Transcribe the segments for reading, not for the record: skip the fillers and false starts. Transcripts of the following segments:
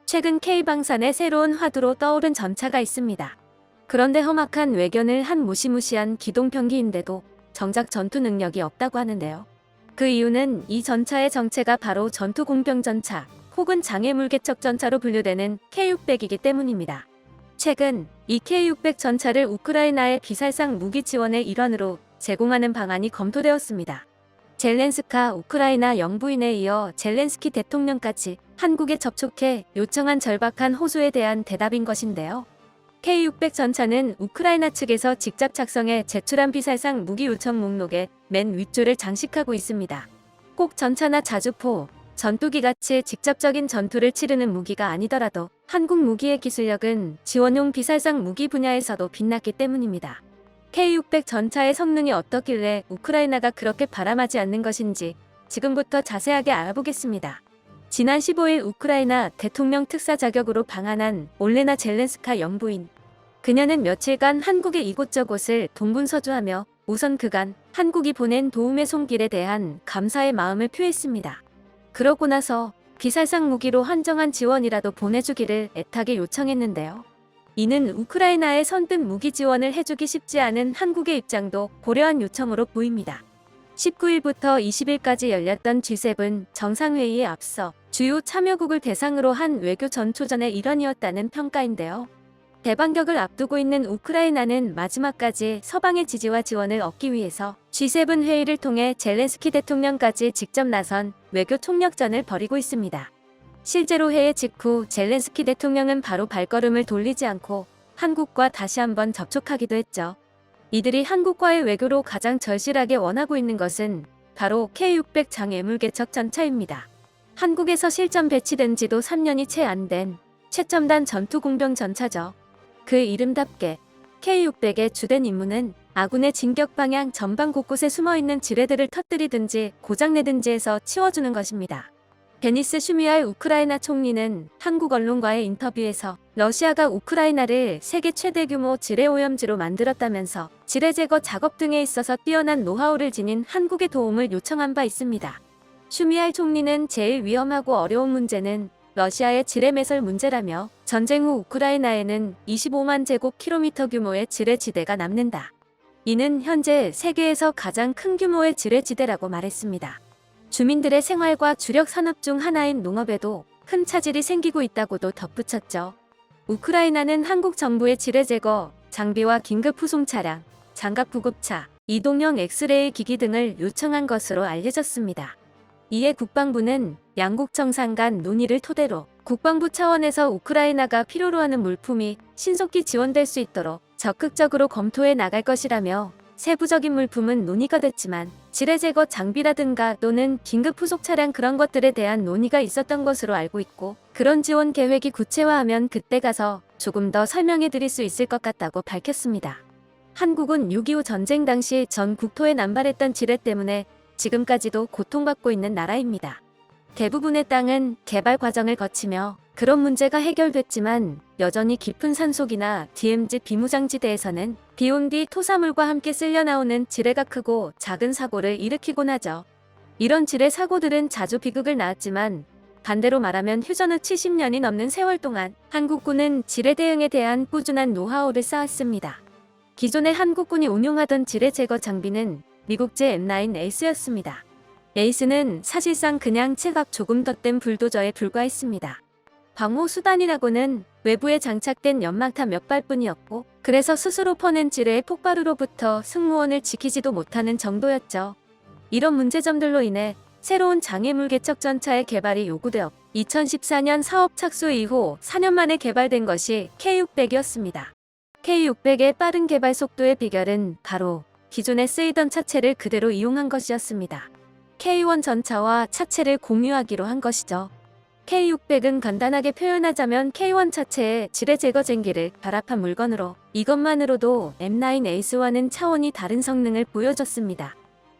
최근 K방산에 새로운 화두로 떠오른 전차가 있습니다. 그런데 험악한 외견을 한 무시무시한 기동편기인데도 정작 전투 능력이 없다고 하는데요. 그 이유는 이 전차의 정체가 바로 전투공병전차 혹은 장애물개척 전차로 분류되는 K600이기 때문입니다. 최근 이 K600 전차를 우크라이나의 비살상 무기 지원의 일환으로 제공하는 방안이 검토되었습니다. 젤렌스카 우크라이나 영부인에 이어 젤렌스키 대통령까지 한국에 접촉해 요청한 절박한 호소에 대한 대답인 것인데요. K600 전차는 우크라이나 측에서 직접 작성해 제출한 비살상 무기 요청 목록의 맨 윗줄을 장식하고 있습니다. 꼭 전차나 자주포, 전투기같이 직접적인 전투를 치르는 무기가 아니더라도 한국 무기의 기술력은 지원용 비살상 무기 분야에서도 빛났기 때문입니다. K600 전차의 성능이 어떻길래 우크라이나가 그렇게 바람하지 않는 것인지 지금부터 자세하게 알아보겠습니다. 지난 15일 우크라이나 대통령 특사 자격으로 방한한 올레나 젤렌스카 영부인. 그녀는 며칠간 한국의 이곳저곳을 동분서주하며 우선 그간 한국이 보낸 도움의 손길에 대한 감사의 마음을 표했습니다. 그러고 나서 비살상 무기로 한정한 지원이라도 보내주기를 애타게 요청했는데요. 이는 우크라이나에 선뜻 무기 지원을 해주기 쉽지 않은 한국의 입장도 고려한 요청으로 보입니다. 19일부터 20일까지 열렸던 G7 정상회의에 앞서 주요 참여국을 대상으로 한 외교 전초전의 일환이었다는 평가인데요. 대반격을 앞두고 있는 우크라이나는 마지막까지 서방의 지지와 지원을 얻기 위해서 G7 회의를 통해 젤렌스키 대통령까지 직접 나선 외교 총력전을 벌이고 있습니다. 실제로 회의 직후 젤렌스키 대통령은 바로 발걸음을 돌리지 않고 한국과 다시 한번 접촉하기도 했죠. 이들이 한국과의 외교로 가장 절실하게 원하고 있는 것은 바로 K600 장애물개척 전차입니다. 한국에서 실전 배치된 지도 3년이 채 안 된 최첨단 전투공병 전차죠. 그 이름답게 K600의 주된 임무는 아군의 진격 방향 전방 곳곳에 숨어있는 지뢰들을 터뜨리든지 고장내든지 해서 치워주는 것입니다. 데니스 슈미알 우크라이나 총리는 한국 언론과의 인터뷰에서 러시아가 우크라이나를 세계 최대 규모 지뢰 오염지로 만들었다면서 지뢰 제거 작업 등에 있어서 뛰어난 노하우를 지닌 한국의 도움을 요청한 바 있습니다. 슈미알 총리는 제일 위험하고 어려운 문제는 러시아의 지뢰 매설 문제라며 전쟁 후 우크라이나에는 25만 제곱킬로미터 규모의 지뢰 지대가 남는다. 이는 현재 세계에서 가장 큰 규모의 지뢰 지대라고 말했습니다. 주민들의 생활과 주력 산업 중 하나인 농업에도 큰 차질이 생기고 있다고도 덧붙였죠. 우크라이나는 한국 정부의 지뢰 제거, 장비와 긴급 후송 차량, 장갑 구급차, 이동형 엑스레이 기기 등을 요청한 것으로 알려졌습니다. 이에 국방부는 양국 정상 간 논의를 토대로 국방부 차원에서 우크라이나가 필요로 하는 물품이 신속히 지원될 수 있도록 적극적으로 검토해 나갈 것이라며 세부적인 물품은 논의가 됐지만 지뢰 제거 장비라든가 또는 긴급 후속 차량 그런 것들에 대한 논의가 있었던 것으로 알고 있고 그런 지원 계획이 구체화하면 그때 가서 조금 더 설명해 드릴 수 있을 것 같다고 밝혔습니다. 한국은 6.25 전쟁 당시 전 국토에 남발했던 지뢰 때문에 지금까지도 고통받고 있는 나라입니다. 대부분의 땅은 개발 과정을 거치며 그런 문제가 해결됐지만 여전히 깊은 산속이나 DMZ 비무장지대에서는 비온 뒤 토사물과 함께 쓸려 나오는 지뢰가 크고 작은 사고를 일으키곤 하죠. 이런 지뢰 사고들은 자주 비극을 낳았지만 반대로 말하면 휴전 후 70년이 넘는 세월 동안 한국군은 지뢰 대응에 대한 꾸준한 노하우를 쌓았습니다. 기존의 한국군이 운용하던 지뢰 제거 장비는 미국제 M9 에이스였습니다. 에이스는 사실상 그냥 체각 조금 덧댄 불도저에 불과했습니다. 방호 수단이라고는 외부에 장착된 연막탄 몇 발뿐이었고 그래서 스스로 퍼낸 지뢰의 폭발으로부터 승무원을 지키지도 못하는 정도였죠. 이런 문제점들로 인해 새로운 장애물개척 전차의 개발이 요구되어 2014년 사업 착수 이후 4년 만에 개발된 것이 K600이었습니다. K600의 빠른 개발 속도의 비결은 바로 기존에 쓰이던 차체를 그대로 이용한 것이었습니다. K1 전차와 차체를 공유하기로 한 것이죠. K600은 간단하게 표현하자면 K1 차체의 지뢰 제거 쟁기를 발합한 물건으로 이것만으로도 M9 에이스와는 차원이 다른 성능을 보여줬습니다.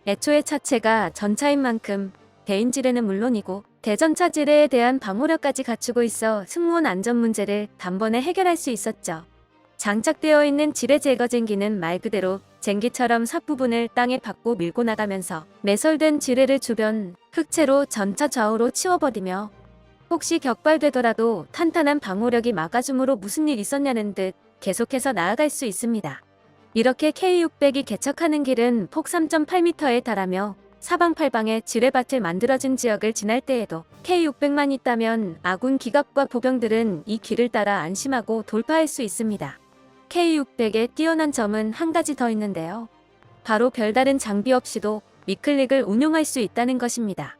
애초에 차체가 전차인 만큼 대인 지뢰는 물론이고 대전차 지뢰에 대한 방호력까지 갖추고 있어 승무원 안전 문제를 단번에 해결할 수 있었죠. 장착되어 있는 지뢰 제거 쟁기는 말 그대로 쟁기처럼 삽 부분을 땅에 박고 밀고 나가면서 매설된 지뢰를 주변 흑채로 전차 좌우로 치워버리며 혹시 격발되더라도 탄탄한 방호력이 막아줌으로 무슨 일 있었냐는 듯 계속해서 나아갈 수 있습니다. 이렇게 K600이 개척하는 길은 폭 3.8m에 달하며 사방팔방에 지뢰밭을 만들어진 지역을 지날 때에도 K600만 있다면 아군 기갑과 보병들은 이 길을 따라 안심하고 돌파할 수 있습니다. K600의 뛰어난 점은 한 가지 더 있는데요. 바로 별다른 장비 없이도 미클릭을 운용할 수 있다는 것입니다.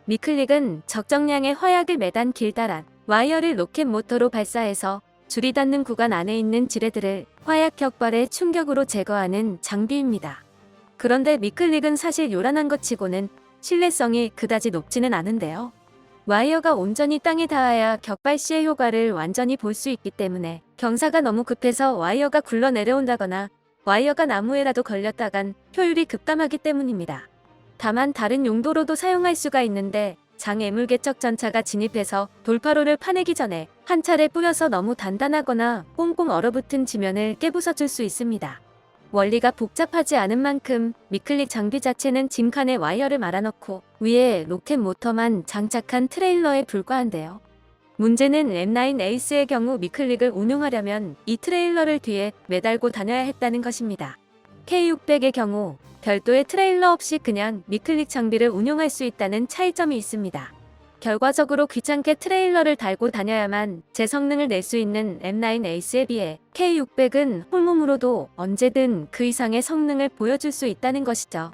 미클릭은 적정량의 화약을 매단 길다란 와이어를 로켓 모터로 발사해서 줄이 닿는 구간 안에 있는 지뢰들을 화약 격발의 충격으로 제거하는 장비입니다. 그런데 미클릭은 사실 요란한 것 치고는 신뢰성이 그다지 높지는 않은데요. 와이어가 온전히 땅에 닿아야 격발 시의 효과를 완전히 볼 수 있기 때문에 경사가 너무 급해서 와이어가 굴러 내려온다거나 와이어가 나무에라도 걸렸다간 효율이 급감하기 때문입니다. 다만 다른 용도로도 사용할 수가 있는데 장애물 개척 전차가 진입해서 돌파로를 파내기 전에 한 차례 뿌려서 너무 단단하거나 꽁꽁 얼어붙은 지면을 깨부숴줄 수 있습니다. 원리가 복잡하지 않은 만큼 미클릭 장비 자체는 짐칸에 와이어를 말아넣고 위에 로켓 모터만 장착한 트레일러에 불과한데요. 문제는 M9 에이스의 경우 미클릭을 운용하려면 이 트레일러를 뒤에 매달고 다녀야 했다는 것입니다. K600의 경우 별도의 트레일러 없이 그냥 미클릭 장비를 운용할 수 있다는 차이점이 있습니다. 결과적으로 귀찮게 트레일러를 달고 다녀야만 제 성능을 낼 수 있는 M9 에이스에 비해 K600은 홀몸으로도 언제든 그 이상의 성능을 보여줄 수 있다는 것이죠.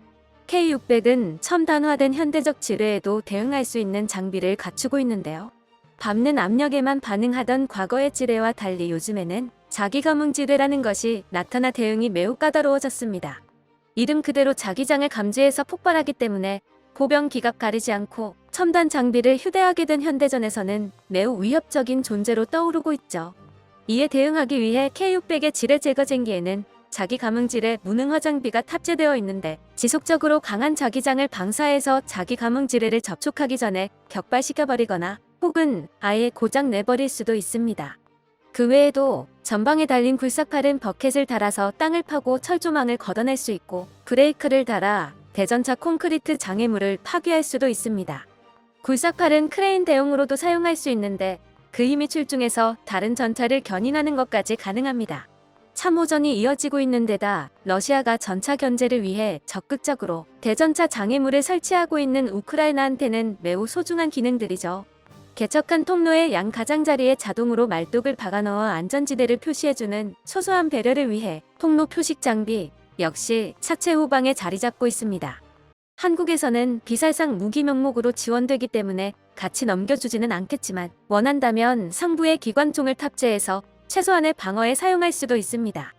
K600은 첨단화된 현대적 지뢰에도 대응할 수 있는 장비를 갖추고 있는데요. 밟는 압력에만 반응하던 과거의 지뢰와 달리 요즘에는 자기감응 지뢰라는 것이 나타나 대응이 매우 까다로워졌습니다. 이름 그대로 자기장을 감지해서 폭발하기 때문에 보병 기갑 가리지 않고 첨단 장비를 휴대하게 된 현대전에서는 매우 위협적인 존재로 떠오르고 있죠. 이에 대응하기 위해 K600의 지뢰 제거 쟁기에는 자기 감응 지뢰 무능화 장비가 탑재되어 있는데 지속적으로 강한 자기장을 방사해서 자기 감응 지뢰를 접촉하기 전에 격발시켜버리거나 혹은 아예 고장 내버릴 수도 있습니다. 그 외에도 전방에 달린 굴삭팔은 버켓을 달아서 땅을 파고 철조망을 걷어낼 수 있고 브레이크를 달아 대전차 콘크리트 장애물을 파괴할 수도 있습니다. 굴삭팔은 크레인 대용으로도 사용할 수 있는데 그 힘이 출중해서 다른 전차를 견인하는 것까지 가능합니다. 참호전이 이어지고 있는 데다 러시아가 전차 견제를 위해 적극적으로 대전차 장애물을 설치하고 있는 우크라이나한테는 매우 소중한 기능들이죠. 개척한 통로의 양 가장자리에 자동으로 말뚝을 박아넣어 안전지대를 표시해주는 소소한 배려를 위해 통로 표식 장비 역시 차체 후방에 자리 잡고 있습니다. 한국에서는 비살상 무기 명목으로 지원되기 때문에 같이 넘겨주지는 않겠지만 원한다면 상부에 기관총을 탑재해서 최소한의 방어에 사용할 수도 있습니다.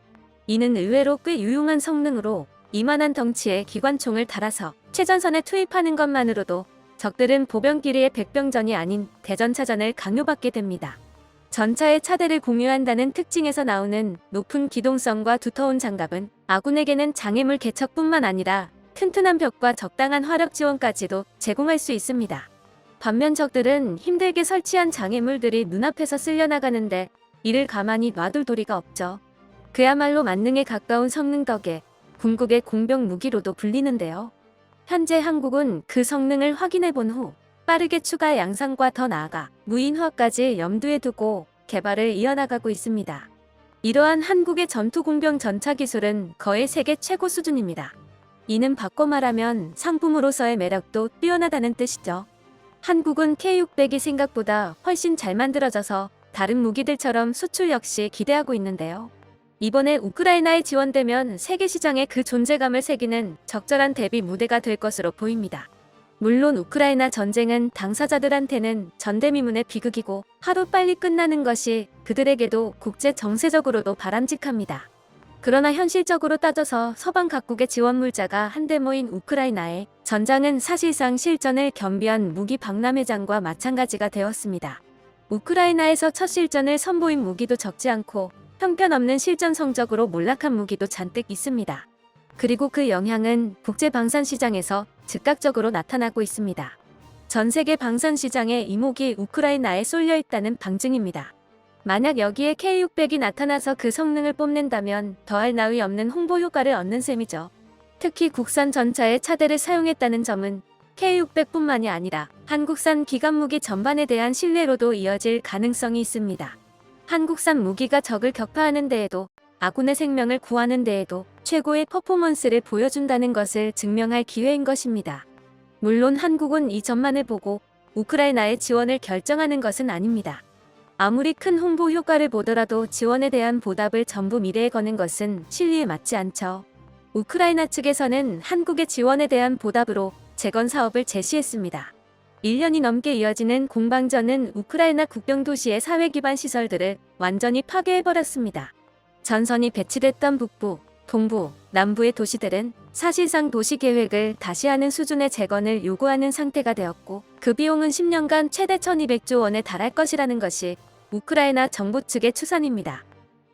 이는 의외로 꽤 유용한 성능으로 이만한 덩치에 기관총을 달아서 최전선에 투입하는 것만으로도 적들은 보병끼리의 백병전이 아닌 대전차전을 강요받게 됩니다. 전차의 차대를 공유한다는 특징에서 나오는 높은 기동성과 두터운 장갑은 아군에게는 장애물 개척뿐만 아니라 튼튼한 벽과 적당한 화력 지원까지도 제공할 수 있습니다. 반면 적들은 힘들게 설치한 장애물들이 눈앞에서 쓸려나가는데 이를 가만히 놔둘 도리가 없죠. 그야말로 만능에 가까운 성능 덕에 궁극의 공병 무기로도 불리는데요. 현재 한국은 그 성능을 확인해 본 후 빠르게 추가 양산과 더 나아가 무인화까지 염두에 두고 개발을 이어나가고 있습니다. 이러한 한국의 전투공병 전차 기술은 거의 세계 최고 수준입니다. 이는 바꿔 말하면 상품으로서의 매력도 뛰어나다는 뜻이죠. 한국은 K600이 생각보다 훨씬 잘 만들어져서 다른 무기들처럼 수출 역시 기대하고 있는데요. 이번에 우크라이나에 지원되면 세계 시장에 그 존재감을 새기는 적절한 대비 무대가 될 것으로 보입니다. 물론 우크라이나 전쟁은 당사자들한테는 전대미문의 비극이고 하루빨리 끝나는 것이 그들에게도 국제 정세적으로도 바람직합니다. 그러나 현실적으로 따져서 서방 각국의 지원 물자가 한데 모인 우크라이나에 전장은 사실상 실전을 겸비한 무기 박람회장과 마찬가지가 되었습니다. 우크라이나에서 첫 실전을 선보인 무기도 적지 않고 형편없는 실전 성적으로 몰락한 무기도 잔뜩 있습니다. 그리고 그 영향은 국제 방산 시장에서 즉각적으로 나타나고 있습니다. 전 세계 방산 시장에 이목이 우크라이나에 쏠려 있다는 방증입니다. 만약 여기에 K600이 나타나서 그 성능을 뽐낸다면 더할 나위 없는 홍보 효과를 얻는 셈이죠. 특히 국산 전차의 차대를 사용했다는 점은 K600뿐만이 아니라 한국산 기관 무기 전반에 대한 신뢰로도 이어질 가능성이 있습니다. 한국산 무기가 적을 격파하는 데에도 아군의 생명을 구하는 데에도 최고의 퍼포먼스를 보여준다는 것을 증명할 기회인 것입니다. 물론 한국은 이 전만을 보고 우크라이나의 지원을 결정하는 것은 아닙니다. 아무리 큰 홍보 효과를 보더라도 지원에 대한 보답을 전부 미래에 거는 것은 실리에 맞지 않죠. 우크라이나 측에서는 한국의 지원에 대한 보답으로 재건 사업을 제시했습니다. 1년이 넘게 이어지는 공방전은 우크라이나 국경 도시의 사회 기반 시설들을 완전히 파괴해버렸습니다. 전선이 배치됐던 북부, 동부, 남부의 도시들은 사실상 도시 계획을 다시 하는 수준의 재건을 요구하는 상태가 되었고 그 비용은 10년간 최대 1200조 원에 달할 것이라는 것이 우크라이나 정부 측의 추산입니다.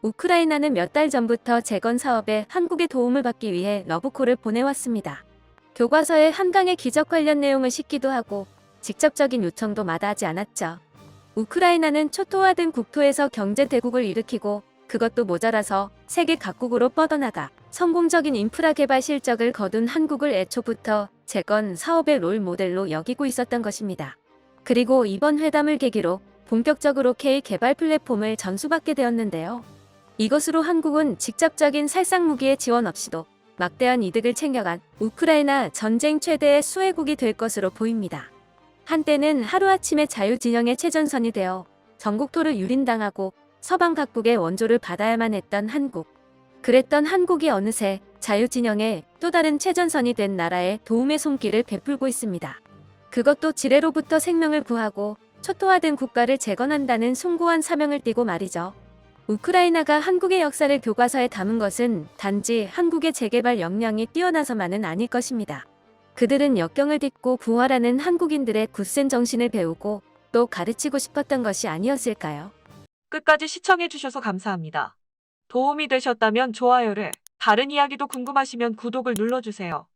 우크라이나는 몇 달 전부터 재건 사업에 한국의 도움을 받기 위해 러브콜을 보내왔습니다. 교과서에 한강의 기적 관련 내용을 싣기도 하고 직접적인 요청도 마다하지 않았죠. 우크라이나는 초토화된 국토에서 경제 대국을 일으키고 그것도 모자라서 세계 각국으로 뻗어나가 성공적인 인프라 개발 실적을 거둔 한국을 애초부터 재건 사업의 롤 모델로 여기고 있었던 것입니다. 그리고 이번 회담을 계기로 본격적으로 K 개발 플랫폼을 전수받게 되었는데요. 이것으로 한국은 직접적인 살상 무기의 지원 없이도 막대한 이득을 챙겨간 우크라이나 전쟁 최대의 수혜국이 될 것으로 보입니다. 한때는 하루아침에 자유진영의 최전선이 되어 전국토를 유린당하고 서방 각국의 원조를 받아야만 했던 한국. 그랬던 한국이 어느새 자유진영의 또 다른 최전선이 된 나라에 도움의 손길을 베풀고 있습니다. 그것도 지뢰로부터 생명을 구하고 초토화된 국가를 재건한다는 숭고한 사명을 띠고 말이죠. 우크라이나가 한국의 역사를 교과서에 담은 것은 단지 한국의 재개발 역량이 뛰어나서만은 아닐 것입니다. 그들은 역경을 딛고 부활하는 한국인들의 굳센 정신을 배우고 또 가르치고 싶었던 것이 아니었을까요? 끝까지 시청해주셔서 감사합니다. 도움이 되셨다면 좋아요를, 다른 이야기도 궁금하시면 구독을 눌러주세요.